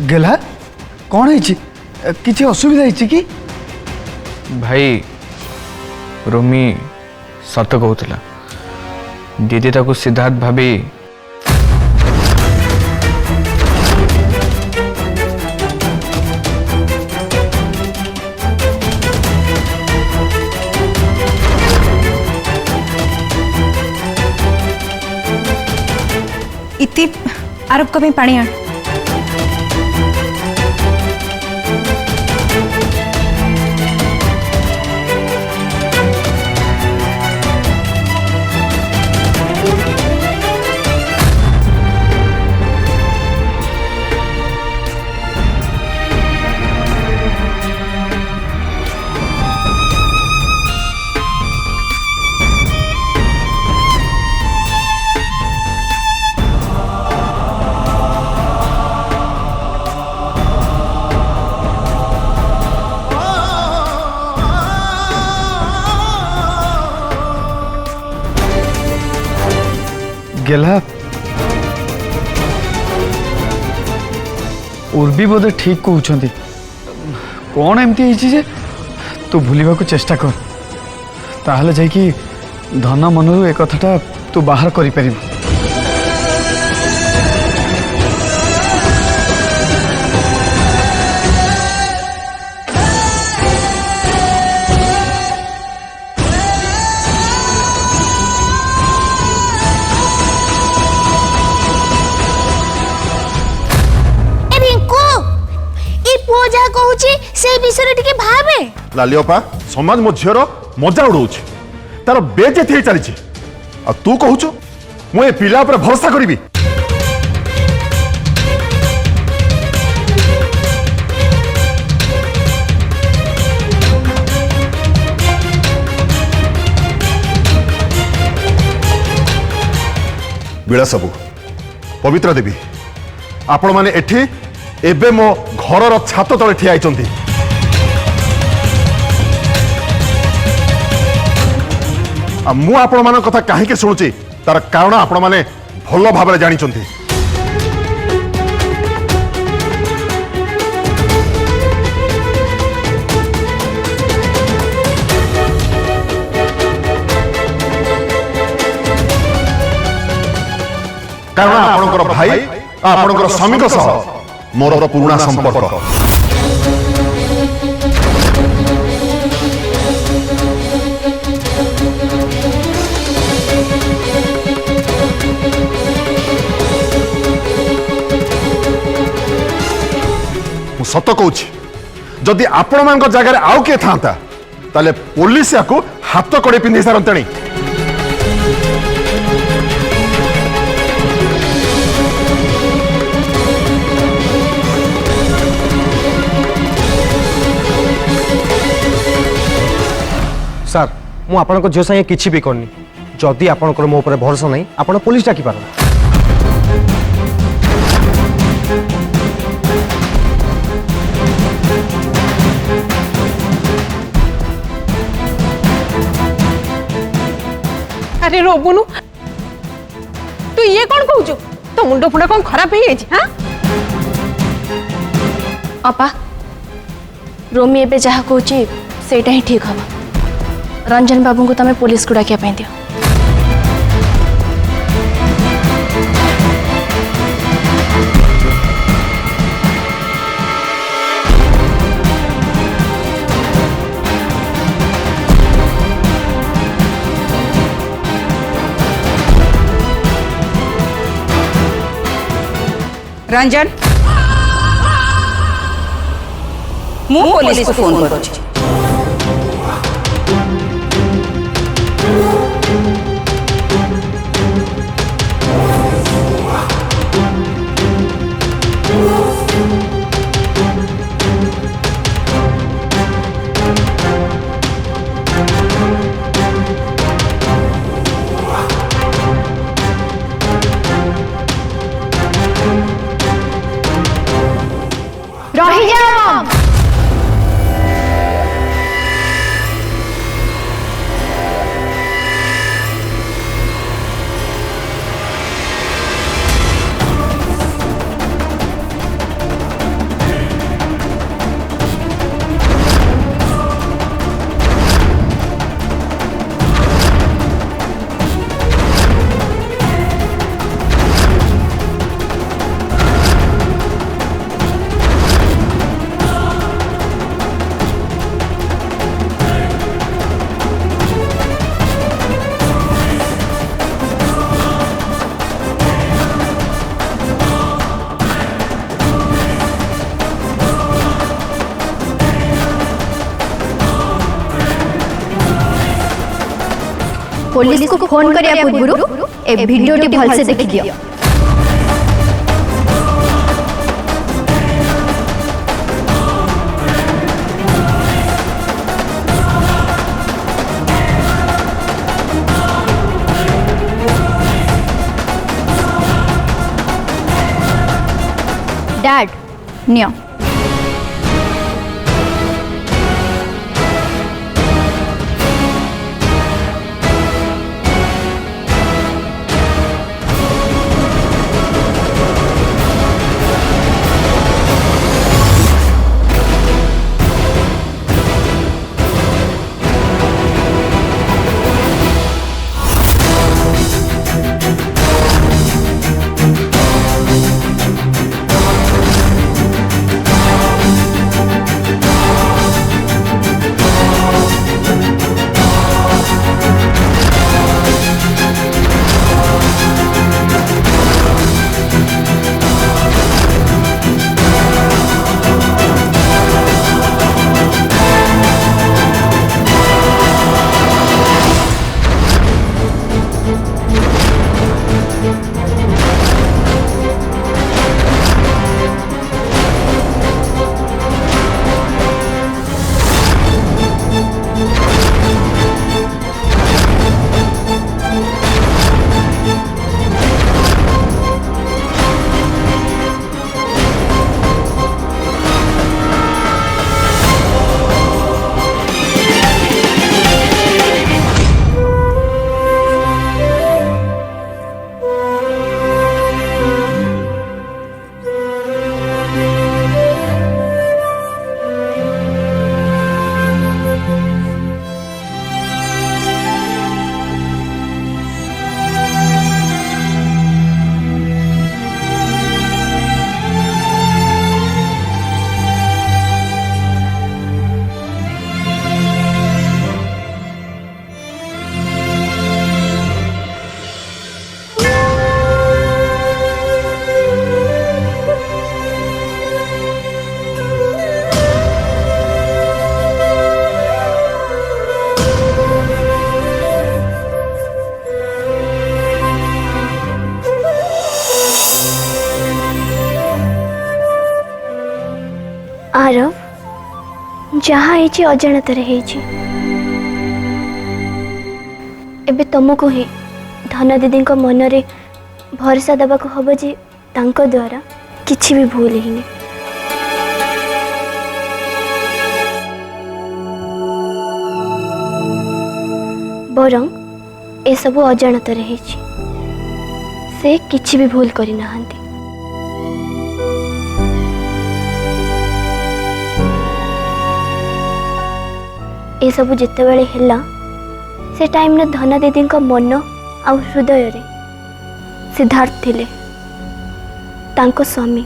गेला कौन है किसी असुविधा है कि भाई रोमी सत कहूला दीदी ताको सिद्धार्थ भाभी इति आरोप को पानी आण गेला उर्वी बोधे ठीक कहते कौन एमती जे तू भूलिबा को चेष्टा कर ताहले जाइकी धन मनरू एक कथाटा तू बाहर करि परिबु। लालियोपा समाज मो झीर मजा उड़ाऊँ तार बेजेत हो चली आ तू कहूचु मु ए पिला पर भरोसा करी विलास बाबू पवित्रा देवी आपण माने एठी एबे मो घर छात तले ठिया आइचंती मु आपण मान कथा कहीं शुणुची तार कारण आपण माने भल भाव जानी कारण आपणकर भाई आपणकर स्वामी मोर पुराना संपर्क सत कहूँ जदि आपण मान जगार आउ किए था ताले पुलिस या हाथ कड़े पिंधि सारंतणी सर मु आपन झील संगे किसी भी करनी जदि आपन मो ऊपर भरोसा नहीं आपन पुलिस डाकी पार अरे रोबुनु तू ये कौन कहू तो मुंड फुंड कौन खराब हो हाँ अपा रोमी एबे जहा कहूँ सेटा ही ठीक हम रंजन बाबू को तमें पुलिस को डाकिया दियो। रंजन मु पुलिस को फोन करूँ पुलिस को फोन करिया पूर्व ए वीडियोटी भल से देखि दियो। डैड नियो आरव जहाँ होती अजाणतार एबे तुमको ही धन दीदी मन रे भरोसा देवा हम जे तांको द्वारा किछि भी भूल ही नहीं। बरं ए सबु अजाणतार से किछि भी भूल करि नाहंती। ए सबु जिते बेले हिला से टाइम न धना दीदी मन आ हृदय रे सिद्धार्थ थिले तांको स्वामी।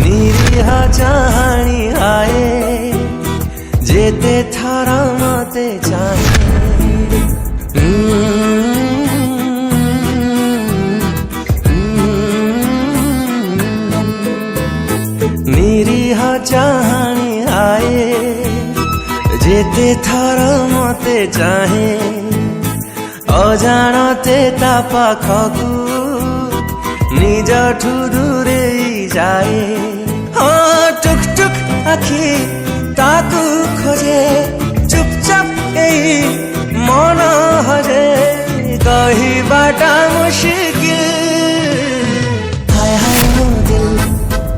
निरीहा चाहणी आए जेते थारा मते चाहे निरीहा चाहणी आए जेते थारा मते चाहे अजाणते ता पाखकु निजठु दूरे जाए। हाँ टुक टुक आखि ताकु खोजे चुपचाप यही मन हजे कहिबाटा मुश्किल। हाय हाय हो दिल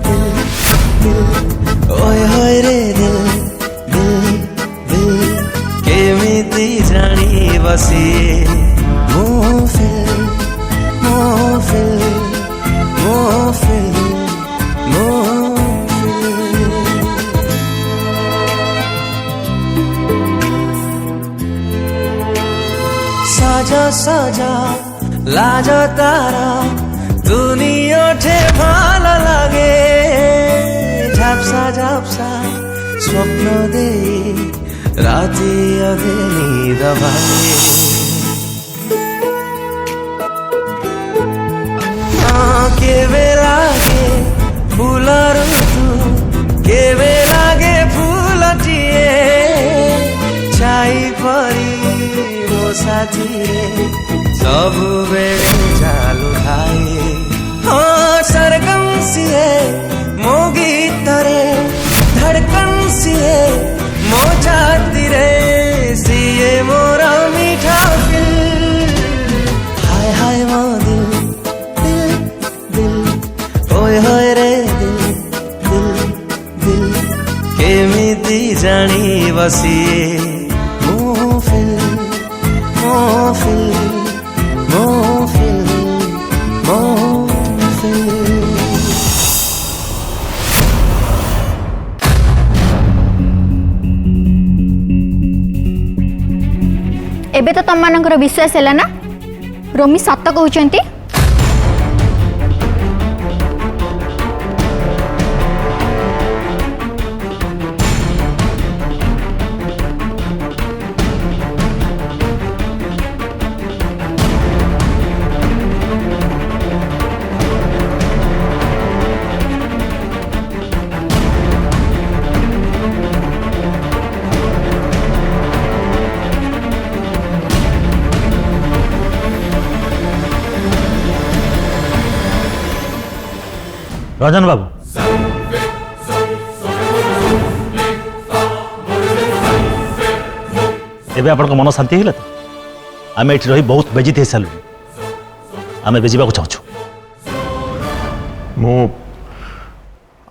दिल दिल ओए होए रे दिल दिल दिल केमिति जानी बसी मोफिल मोफिल मोफिल मोफिल। साजा साजा लाजा तारा दुनिया ठे भाला लागे झापसा झापसा स्वप्न दे राती अधे नींद भागे। ଛାଇ ପରି ମୋ ସାଥିରେ ସବୁବେଳେ ଚାଲୁଥାଏ। ହଁ ସରଗମ ସିଏ ମୋ ଗୀତରେ, ଧଡ଼କନ ସିଏ ମୋ ଛାତିରେ, ସିଏ ମୋର ମିଠା ଦିଲ୍। ହାୟ ହାୟ ମୋ ଦିଲ୍ ଦିଲ୍ ଦିଲ୍, ହୋଏ ହୋଏ ରେ ଦିଲ୍ ଦିଲ୍ ଦିଲ୍, କେମିତି ଜାଣିବ ସିଏ ମୋ ଫିଲ୍ ମୋ ଫିଲ୍ ମୋ ଫିଲ୍ ମୋ ଫିଲ୍। एबे तो तुम मानकर विश्वास है ना रोमी सत कहते? रंजन बाबू एबे आपन मन शांति है तो आम ये रही बहुत बेजित हो सारू आम बेजिबा चाहूँ ମୁଁ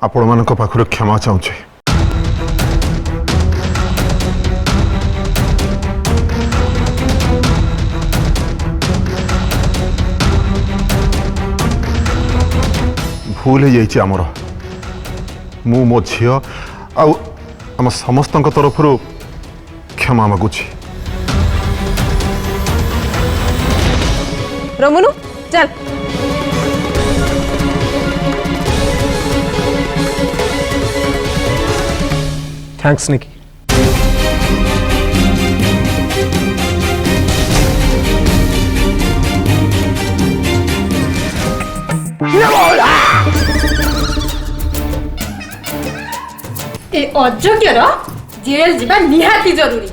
ଆପଣମାନଙ୍କ ପାଖରୁ କ୍ଷମା ଚାହୁଁଛି। ଭୁଲ ହେଇଯାଇଛି ଆମର। ମୁଁ ମୋ ଝିଅ ଆଉ ଆମ ସମସ୍ତଙ୍କ ତରଫରୁ କ୍ଷମା ମାଗୁଛି। रमुनु चल। थैंक्स निकी। ए अयोग्यर जेल जीवा निहाती जरूरी।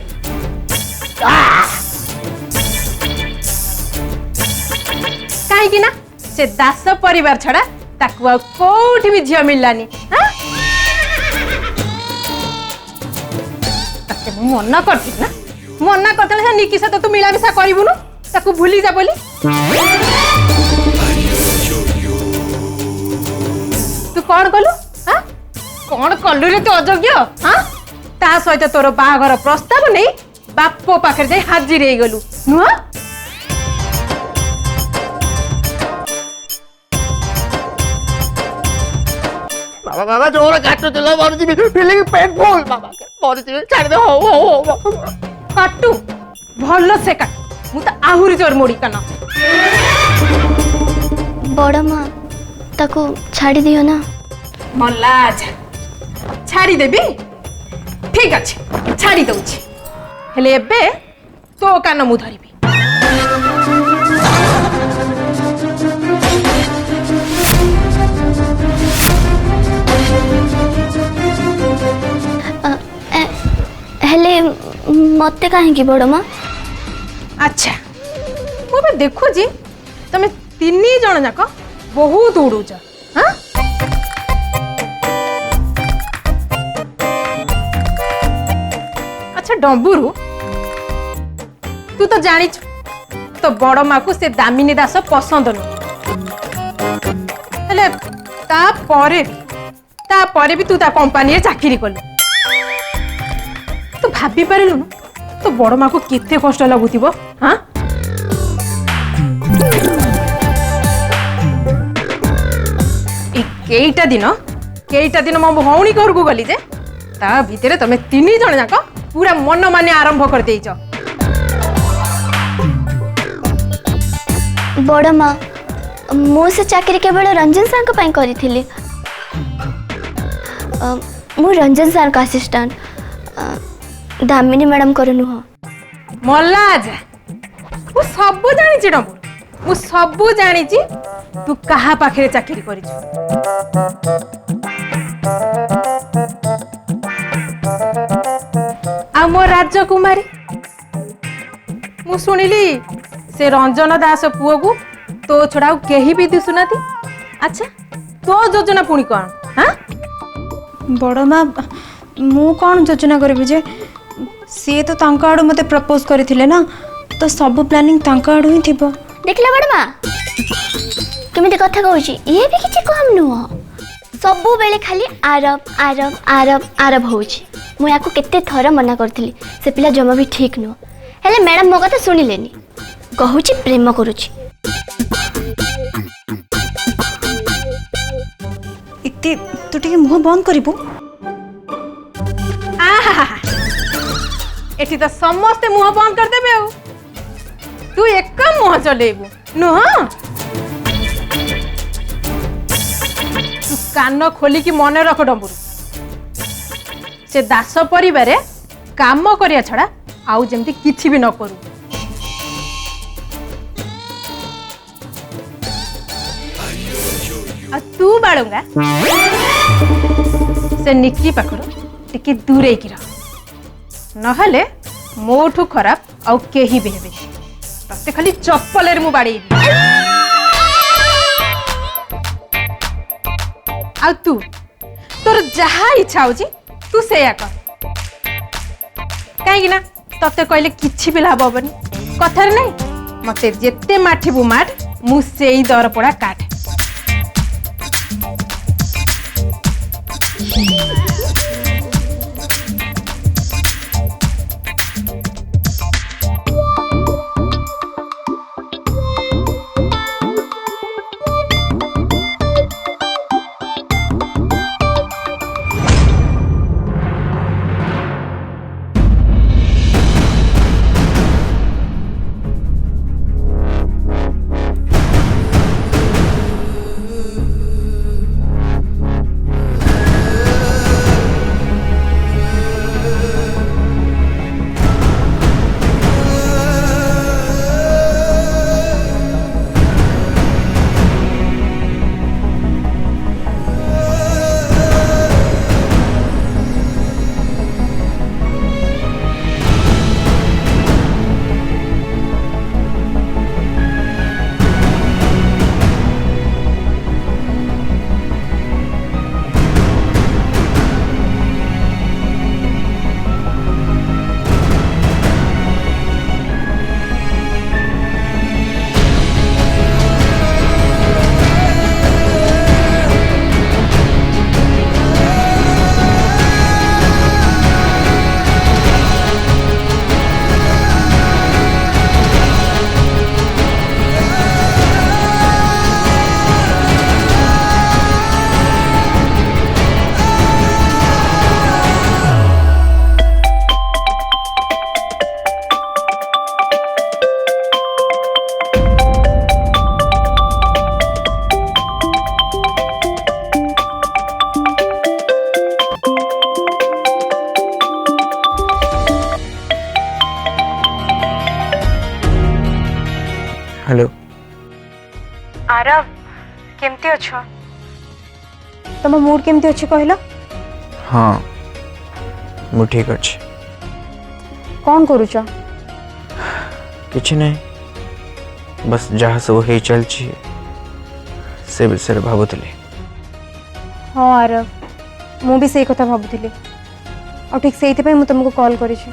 कहीं ना से दास परिवार छड़ा ताकू आ कोठी भी झियो मिललानी। ताके मना करती ना मना करते से निकी से तो तू मिलामिशा करिबुनु ताकू भूली जा बोली। तू कौन कलु हाँ कौन कलु रे तू अयोग्य हाँ ता सहित तोर बाहागर प्रस्ताव नहीं बापो पाखे जाई हाजिर हो गलु नुह। बाबा बाबा जोर काटू चलो मरजी फीलिंग पेनफुल बाबा मरजी छाड़ दे हो हो काटू भल से काट मु तो आहुरी जोर मोड़ी काना। बड़ माँ ताको छाड़ी दियो ना। मल्लाज छाड़ी देबी ठीक अच्छे छाड़ी दउछि हेले एबे तो कान मु धरिबी। हेले मते कहीं बड़ माँ। अच्छा मुझे देखु जी तुम तीन जन जाक बहुत उड़ूच हाँ अच्छा डंबुरु तू तो जानी तो बड़ माँ को से दामिनी दास पसंद नु हेले तापरे भी तू ता कंपनी चाकरी कलु तू भाभी पारिलु तो बड़ माँ को केते कष्ट लगुथिबो हाँ केईटा दिन मो भौणी घर को गली जे ता भितर तमे तीन जन जाक पूरा मन माने आरंभ कर देइछ। बड़ माँ मु से चाकरी केवल रंजन सर को पई करिथिली। मु रंजन सर का असिस्टेंट दामिनी मैडम कर नुह। मल्लाज मु सब जानी डम्बू मु सब जानी तू कहा पाखे चाकरी कर मो राजकुमारी मु सुनिली से रंजन दास पुओ को तो छड़ा केही भी दिसुना थी। अच्छा तो योजना पुणी कौन? हाँ बड़ माँ मु कौन योजना करी जे सी तो तांका आड़ू मते प्रपोज करथिले ना तो सब प्लानिंग तांका आड़ू ही थिबो। देखला बड़ माँ केमिति कथा कहूची ये भी किछि कम नुह सबु बेले खाली आरब आरब आरब आरब होची। मु याकू केते थर मना करथिली से पिला जमा भी ठीक नुह हेले मैडम मो कथा सुनिलेनी कहूची प्रेम करूची। इत्ते तू टिके मुंह बंद करिबो। एठी तो समस्ते मुंह बंद कर देबे आ तू एक मुंह चलेबू नुह। तू कान खोली की मन रख डंबुरु से दास परिवारे काम करिया छड़ा आउ जेमती किछि भी न करू। आ तू बाळुंगा से निक्की पाखरो टिके दूरे की रह नहले मोठू खराब आउ केही भी हेबे तते खाली चप्पलेर मु बाड़ी। आ तू तोर जहा इच्छा होची तू सेया कर काहे कि ना तते कहले किछि भी लाभ होबनी कथार नै मते जेते माठिबु माठ मु सेई दर पड़ा काट। हेलो आरव केमती अछो तम मूड केमती अछि कहलो। हाँ मु ठीक अच्छे कौन करूछ किछि नहीं बस जहाँ सब हो चलछि से विषय भावुली। हाँ आरव मु भी सेही कथा भाबुथिली और ठीक सेही पे मु तुमको कॉल करिछि।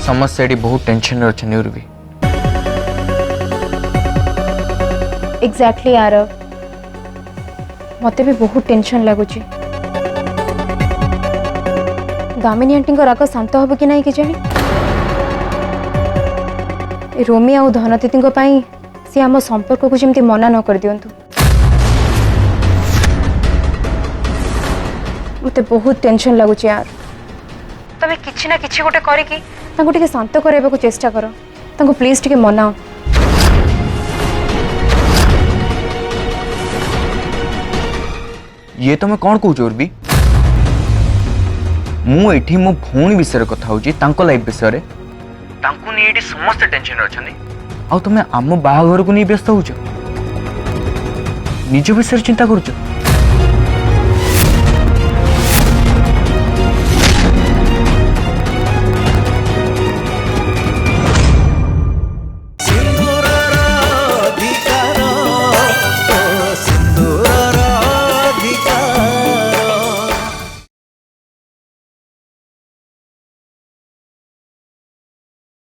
समस्या बहुत टेंशन अच्छे उर्वी। एग्जैक्टली आरव मते भी बहुत टेंशन लगुच। दामिनी आंटी राग शांत हम कि नहीं जानी रोमी आ धनतीति सी आम संपर्क को जमी मना न कर दिंतु। मते बहुत टेंशन लगुच यार तबे किछि ना किछि गोटे करिकी तांको टिके शांत कराइबा को चेष्टा करो तांको प्लीज टिके मनाओ। ये तुम कौन कौच उर्वी मुझे मो भौणी विषय कथा होची तांको लाइफ विषय तांको नहीं समस्त टेंशन अच्छे आ तुम आम बाहाघर को नहीं व्यस्त हो निज विषय चिंता करुच।